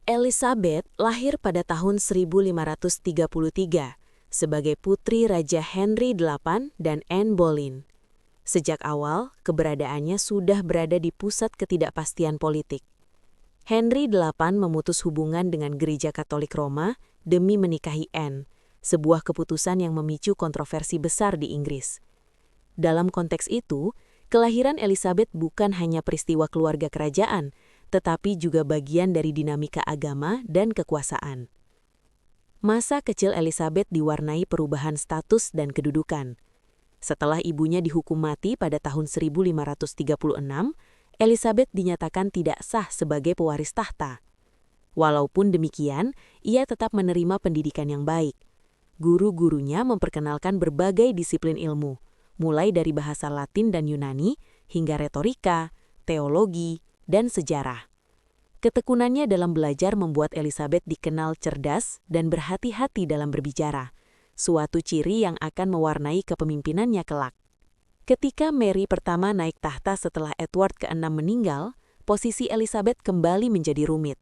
Elizabeth lahir pada tahun 1533 sebagai putri Raja Henry VIII dan Anne Boleyn. Sejak awal, keberadaannya sudah berada di pusat ketidakpastian politik. Henry VIII memutus hubungan dengan Gereja Katolik Roma demi menikahi Anne, sebuah keputusan yang memicu kontroversi besar di Inggris. Dalam konteks itu, kelahiran Elizabeth bukan hanya peristiwa keluarga kerajaan, tetapi juga bagian dari dinamika agama dan kekuasaan. Masa kecil Elizabeth diwarnai perubahan status dan kedudukan. Setelah ibunya dihukum mati pada tahun 1536, Elizabeth dinyatakan tidak sah sebagai pewaris tahta. Walaupun demikian, ia tetap menerima pendidikan yang baik. Guru-gurunya memperkenalkan berbagai disiplin ilmu, mulai dari bahasa Latin dan Yunani hingga retorika, teologi, dan sejarah. Ketekunannya dalam belajar membuat Elizabeth dikenal cerdas dan berhati-hati dalam berbicara, suatu ciri yang akan mewarnai kepemimpinannya kelak. Ketika Mary pertama naik tahta setelah Edward ke-6 meninggal, posisi Elizabeth kembali menjadi rumit.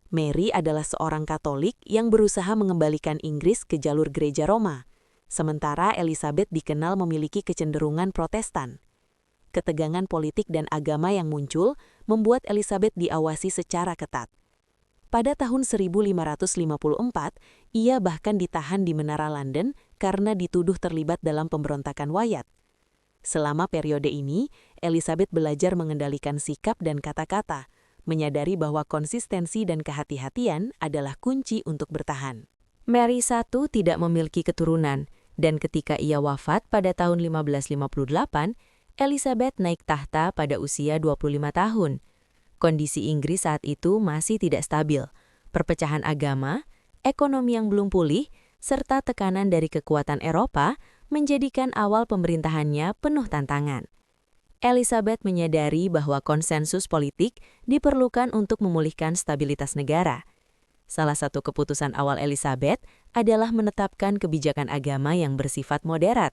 Mary adalah seorang Katolik yang berusaha mengembalikan Inggris ke jalur gereja Roma, sementara Elizabeth dikenal memiliki kecenderungan Protestan. Ketegangan politik dan agama yang muncul membuat Elizabeth diawasi secara ketat. Pada tahun 1554, ia bahkan ditahan di Menara London karena dituduh terlibat dalam pemberontakan Wyatt. Selama periode ini, Elizabeth belajar mengendalikan sikap dan kata-kata, menyadari bahwa konsistensi dan kehati-hatian adalah kunci untuk bertahan. Mary I tidak memiliki keturunan, dan ketika ia wafat pada tahun 1558, Elizabeth naik tahta pada usia 25 tahun. Kondisi Inggris saat itu masih tidak stabil. Perpecahan agama, ekonomi yang belum pulih, serta tekanan dari kekuatan Eropa menjadikan awal pemerintahannya penuh tantangan. Elizabeth menyadari bahwa konsensus politik diperlukan untuk memulihkan stabilitas negara. Salah satu keputusan awal Elizabeth adalah menetapkan kebijakan agama yang bersifat moderat.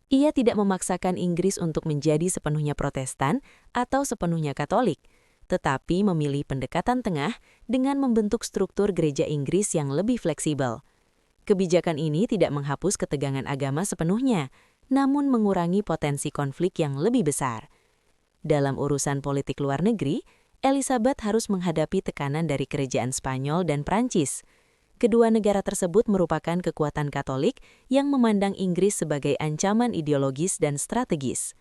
Ia tidak memaksakan Inggris untuk menjadi sepenuhnya Protestan atau sepenuhnya Katolik, tetapi memilih pendekatan tengah dengan membentuk struktur gereja Inggris yang lebih fleksibel. Kebijakan ini tidak menghapus ketegangan agama sepenuhnya, namun mengurangi potensi konflik yang lebih besar. Dalam urusan politik luar negeri, Elizabeth harus menghadapi tekanan dari kerajaan Spanyol dan Prancis. Kedua negara tersebut merupakan kekuatan Katolik yang memandang Inggris sebagai ancaman ideologis dan strategis.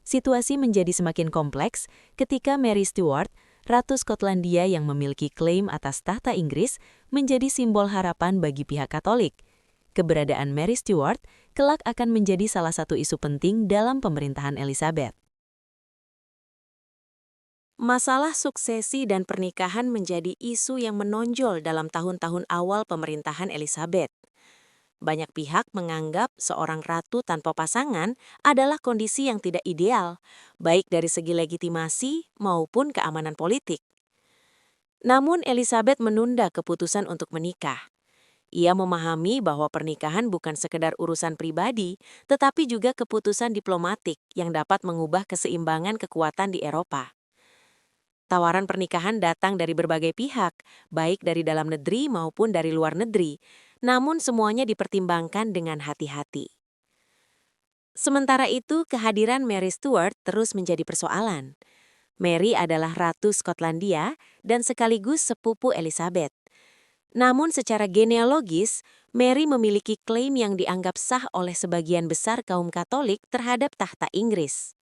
Situasi menjadi semakin kompleks ketika Mary Stuart, Ratu Skotlandia yang memiliki klaim atas tahta Inggris, menjadi simbol harapan bagi pihak Katolik. Keberadaan Mary Stuart kelak akan menjadi salah satu isu penting dalam pemerintahan Elizabeth. Masalah suksesi dan pernikahan menjadi isu yang menonjol dalam tahun-tahun awal pemerintahan Elizabeth. Banyak pihak menganggap seorang ratu tanpa pasangan adalah kondisi yang tidak ideal, baik dari segi legitimasi maupun keamanan politik. Namun Elizabeth menunda keputusan untuk menikah. Ia memahami bahwa pernikahan bukan sekedar urusan pribadi, tetapi juga keputusan diplomatik yang dapat mengubah keseimbangan kekuatan di Eropa. Tawaran pernikahan datang dari berbagai pihak, baik dari dalam negeri maupun dari luar negeri, namun semuanya dipertimbangkan dengan hati-hati. Sementara itu, kehadiran Mary Stuart terus menjadi persoalan. Mary adalah Ratu Skotlandia dan sekaligus sepupu Elizabeth. Namun secara genealogis, Mary memiliki klaim yang dianggap sah oleh sebagian besar kaum Katolik terhadap tahta Inggris.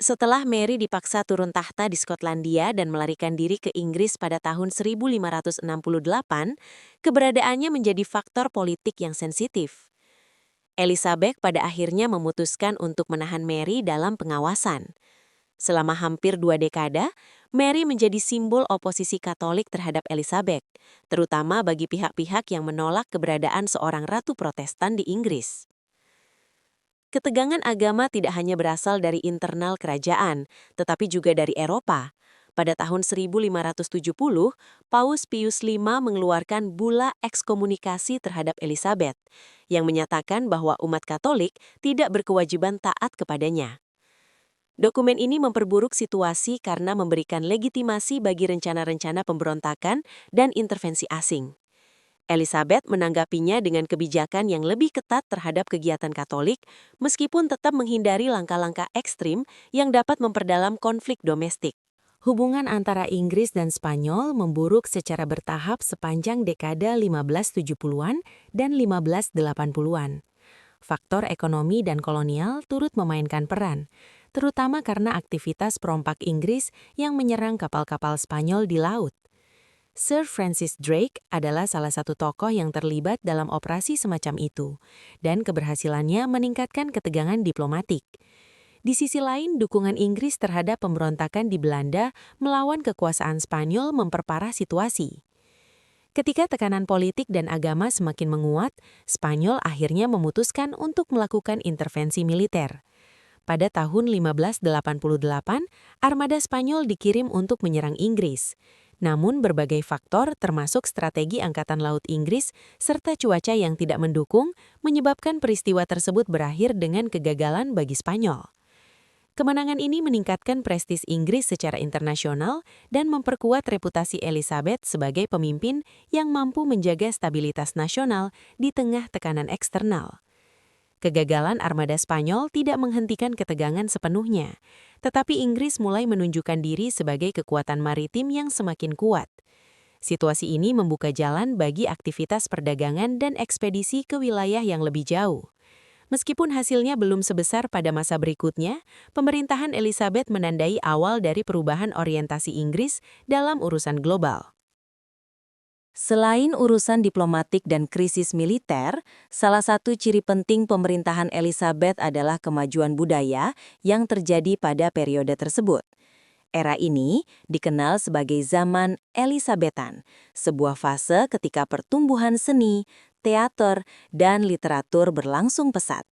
Setelah Mary dipaksa turun tahta di Skotlandia dan melarikan diri ke Inggris pada tahun 1568, keberadaannya menjadi faktor politik yang sensitif. Elizabeth pada akhirnya memutuskan untuk menahan Mary dalam pengawasan. Selama hampir 2 dekada, Mary menjadi simbol oposisi Katolik terhadap Elizabeth, terutama bagi pihak-pihak yang menolak keberadaan seorang ratu Protestan di Inggris. Ketegangan agama tidak hanya berasal dari internal kerajaan, tetapi juga dari Eropa. Pada tahun 1570, Paus Pius V mengeluarkan bula ekskomunikasi terhadap Elizabeth, yang menyatakan bahwa umat Katolik tidak berkewajiban taat kepadanya. Dokumen ini memperburuk situasi karena memberikan legitimasi bagi rencana-rencana pemberontakan dan intervensi asing. Elizabeth menanggapinya dengan kebijakan yang lebih ketat terhadap kegiatan Katolik, meskipun tetap menghindari langkah-langkah ekstrim yang dapat memperdalam konflik domestik. Hubungan antara Inggris dan Spanyol memburuk secara bertahap sepanjang dekade 1570-an dan 1580-an. Faktor ekonomi dan kolonial turut memainkan peran, terutama karena aktivitas perompak Inggris yang menyerang kapal-kapal Spanyol di laut. Sir Francis Drake adalah salah satu tokoh yang terlibat dalam operasi semacam itu, dan keberhasilannya meningkatkan ketegangan diplomatik. Di sisi lain, dukungan Inggris terhadap pemberontakan di Belanda melawan kekuasaan Spanyol memperparah situasi. Ketika tekanan politik dan agama semakin menguat, Spanyol akhirnya memutuskan untuk melakukan intervensi militer. Pada tahun 1588, armada Spanyol dikirim untuk menyerang Inggris. Namun berbagai faktor termasuk strategi Angkatan Laut Inggris serta cuaca yang tidak mendukung menyebabkan peristiwa tersebut berakhir dengan kegagalan bagi Spanyol. Kemenangan ini meningkatkan prestis Inggris secara internasional dan memperkuat reputasi Elizabeth sebagai pemimpin yang mampu menjaga stabilitas nasional di tengah tekanan eksternal. Kegagalan armada Spanyol tidak menghentikan ketegangan sepenuhnya, tetapi Inggris mulai menunjukkan diri sebagai kekuatan maritim yang semakin kuat. Situasi ini membuka jalan bagi aktivitas perdagangan dan ekspedisi ke wilayah yang lebih jauh. Meskipun hasilnya belum sebesar pada masa berikutnya, pemerintahan Elizabeth menandai awal dari perubahan orientasi Inggris dalam urusan global. Selain urusan diplomatik dan krisis militer, salah satu ciri penting pemerintahan Elizabeth adalah kemajuan budaya yang terjadi pada periode tersebut. Era ini dikenal sebagai zaman Elizabethan, sebuah fase ketika pertumbuhan seni, teater, dan literatur berlangsung pesat.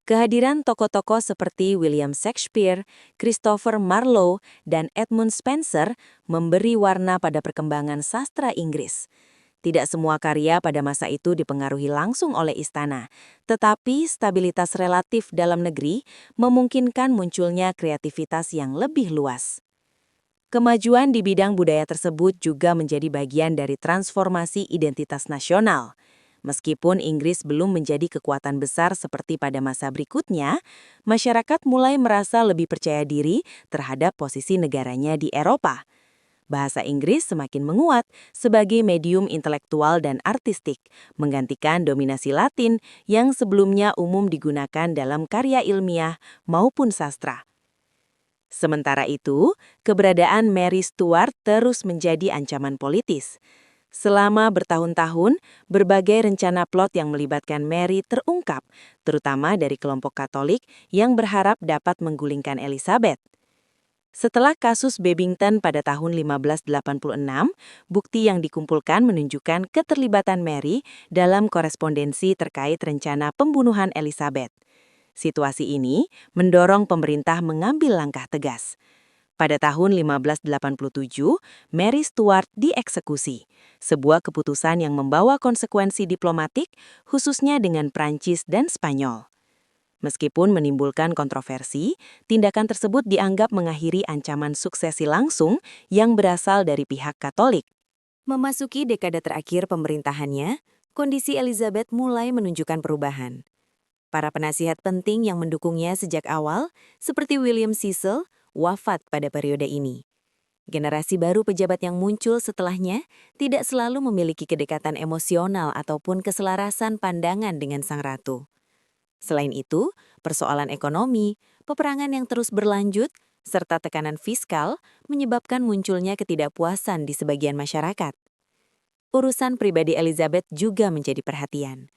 Kehadiran tokoh-tokoh seperti William Shakespeare, Christopher Marlowe, dan Edmund Spenser memberi warna pada perkembangan sastra Inggris. Tidak semua karya pada masa itu dipengaruhi langsung oleh istana, tetapi stabilitas relatif dalam negeri memungkinkan munculnya kreativitas yang lebih luas. Kemajuan di bidang budaya tersebut juga menjadi bagian dari transformasi identitas nasional. Meskipun Inggris belum menjadi kekuatan besar seperti pada masa berikutnya, masyarakat mulai merasa lebih percaya diri terhadap posisi negaranya di Eropa. Bahasa Inggris semakin menguat sebagai medium intelektual dan artistik, menggantikan dominasi Latin yang sebelumnya umum digunakan dalam karya ilmiah maupun sastra. Sementara itu, keberadaan Mary Stuart terus menjadi ancaman politis. Selama bertahun-tahun, berbagai rencana plot yang melibatkan Mary terungkap, terutama dari kelompok Katolik yang berharap dapat menggulingkan Elizabeth. Setelah kasus Babington pada tahun 1586, bukti yang dikumpulkan menunjukkan keterlibatan Mary dalam korespondensi terkait rencana pembunuhan Elizabeth. Situasi ini mendorong pemerintah mengambil langkah tegas. Pada tahun 1587, Mary Stuart dieksekusi, sebuah keputusan yang membawa konsekuensi diplomatik, khususnya dengan Prancis dan Spanyol. Meskipun menimbulkan kontroversi, tindakan tersebut dianggap mengakhiri ancaman suksesi langsung yang berasal dari pihak Katolik. Memasuki dekade terakhir pemerintahannya, kondisi Elizabeth mulai menunjukkan perubahan. Para penasihat penting yang mendukungnya sejak awal, seperti William Cecil, wafat pada periode ini. Generasi baru pejabat yang muncul setelahnya tidak selalu memiliki kedekatan emosional ataupun keselarasan pandangan dengan sang ratu. Selain itu, persoalan ekonomi, peperangan yang terus berlanjut, serta tekanan fiskal menyebabkan munculnya ketidakpuasan di sebagian masyarakat. Urusan pribadi Elizabeth juga menjadi perhatian.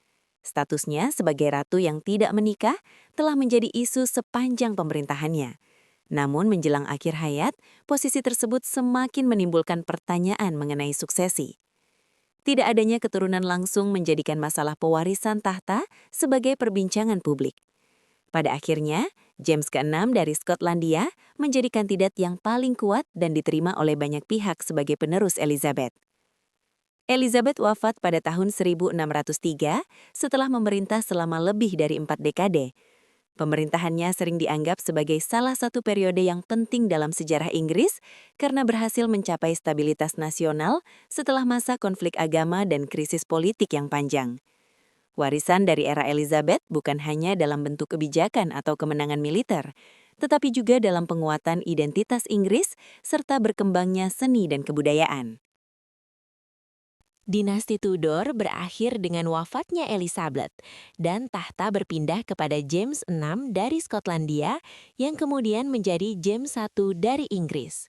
Statusnya sebagai ratu yang tidak menikah telah menjadi isu sepanjang pemerintahannya. Namun menjelang akhir hayat, posisi tersebut semakin menimbulkan pertanyaan mengenai suksesi. Tidak adanya keturunan langsung menjadikan masalah pewarisan tahta sebagai perbincangan publik. Pada akhirnya, James ke-6 dari Skotlandia menjadi kandidat yang paling kuat dan diterima oleh banyak pihak sebagai penerus Elizabeth. Elizabeth wafat pada tahun 1603 setelah memerintah selama lebih dari 4 dekade. Pemerintahannya sering dianggap sebagai salah satu periode yang penting dalam sejarah Inggris karena berhasil mencapai stabilitas nasional setelah masa konflik agama dan krisis politik yang panjang. Warisan dari era Elizabeth bukan hanya dalam bentuk kebijakan atau kemenangan militer, tetapi juga dalam penguatan identitas Inggris serta berkembangnya seni dan kebudayaan. Dinasti Tudor berakhir dengan wafatnya Elizabeth, dan tahta berpindah kepada James VI dari Skotlandia yang kemudian menjadi James I dari Inggris.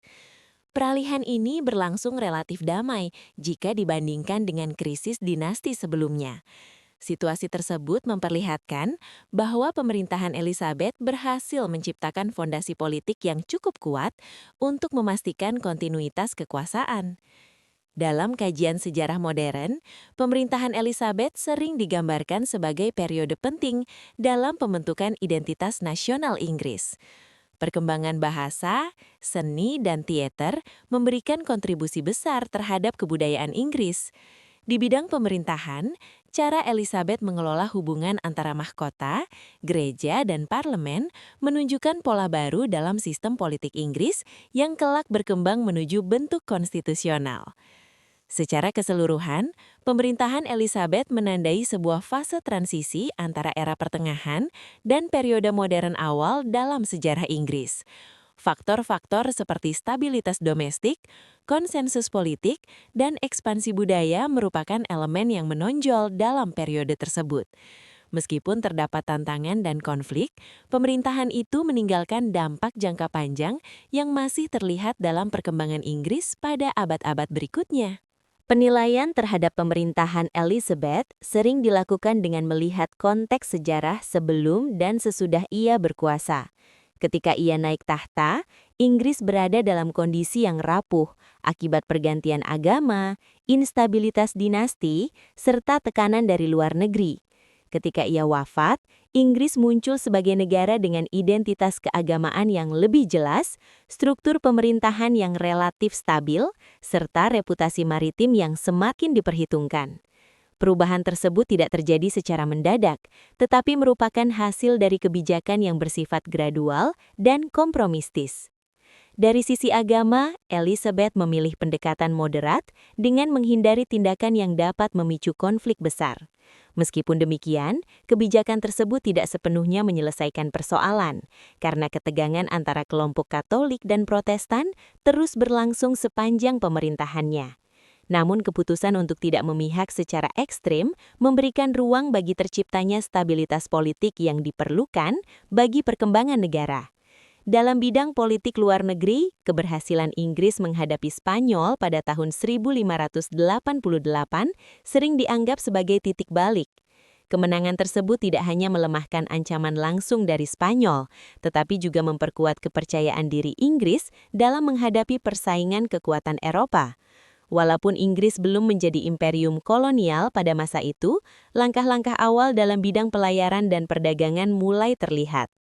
Peralihan ini berlangsung relatif damai jika dibandingkan dengan krisis dinasti sebelumnya. Situasi tersebut memperlihatkan bahwa pemerintahan Elizabeth berhasil menciptakan fondasi politik yang cukup kuat untuk memastikan kontinuitas kekuasaan. Dalam kajian sejarah modern, pemerintahan Elizabeth sering digambarkan sebagai periode penting dalam pembentukan identitas nasional Inggris. Perkembangan bahasa, seni, dan teater memberikan kontribusi besar terhadap kebudayaan Inggris. Di bidang pemerintahan, cara Elizabeth mengelola hubungan antara mahkota, gereja, dan parlemen menunjukkan pola baru dalam sistem politik Inggris yang kelak berkembang menuju bentuk konstitusional. Secara keseluruhan, pemerintahan Elizabeth menandai sebuah fase transisi antara era pertengahan dan periode modern awal dalam sejarah Inggris. Faktor-faktor seperti stabilitas domestik, konsensus politik, dan ekspansi budaya merupakan elemen yang menonjol dalam periode tersebut. Meskipun terdapat tantangan dan konflik, pemerintahan itu meninggalkan dampak jangka panjang yang masih terlihat dalam perkembangan Inggris pada abad-abad berikutnya. Penilaian terhadap pemerintahan Elizabeth sering dilakukan dengan melihat konteks sejarah sebelum dan sesudah ia berkuasa. Ketika ia naik tahta, Inggris berada dalam kondisi yang rapuh akibat pergantian agama, instabilitas dinasti, serta tekanan dari luar negeri. Ketika ia wafat, Inggris muncul sebagai negara dengan identitas keagamaan yang lebih jelas, struktur pemerintahan yang relatif stabil, serta reputasi maritim yang semakin diperhitungkan. Perubahan tersebut tidak terjadi secara mendadak, tetapi merupakan hasil dari kebijakan yang bersifat gradual dan kompromistis. Dari sisi agama, Elizabeth memilih pendekatan moderat dengan menghindari tindakan yang dapat memicu konflik besar. Meskipun demikian, kebijakan tersebut tidak sepenuhnya menyelesaikan persoalan, karena ketegangan antara kelompok Katolik dan Protestan terus berlangsung sepanjang pemerintahannya. Namun keputusan untuk tidak memihak secara ekstrem memberikan ruang bagi terciptanya stabilitas politik yang diperlukan bagi perkembangan negara. Dalam bidang politik luar negeri, keberhasilan Inggris menghadapi Spanyol pada tahun 1588 sering dianggap sebagai titik balik. Kemenangan tersebut tidak hanya melemahkan ancaman langsung dari Spanyol, tetapi juga memperkuat kepercayaan diri Inggris dalam menghadapi persaingan kekuatan Eropa. Walaupun Inggris belum menjadi imperium kolonial pada masa itu, langkah-langkah awal dalam bidang pelayaran dan perdagangan mulai terlihat.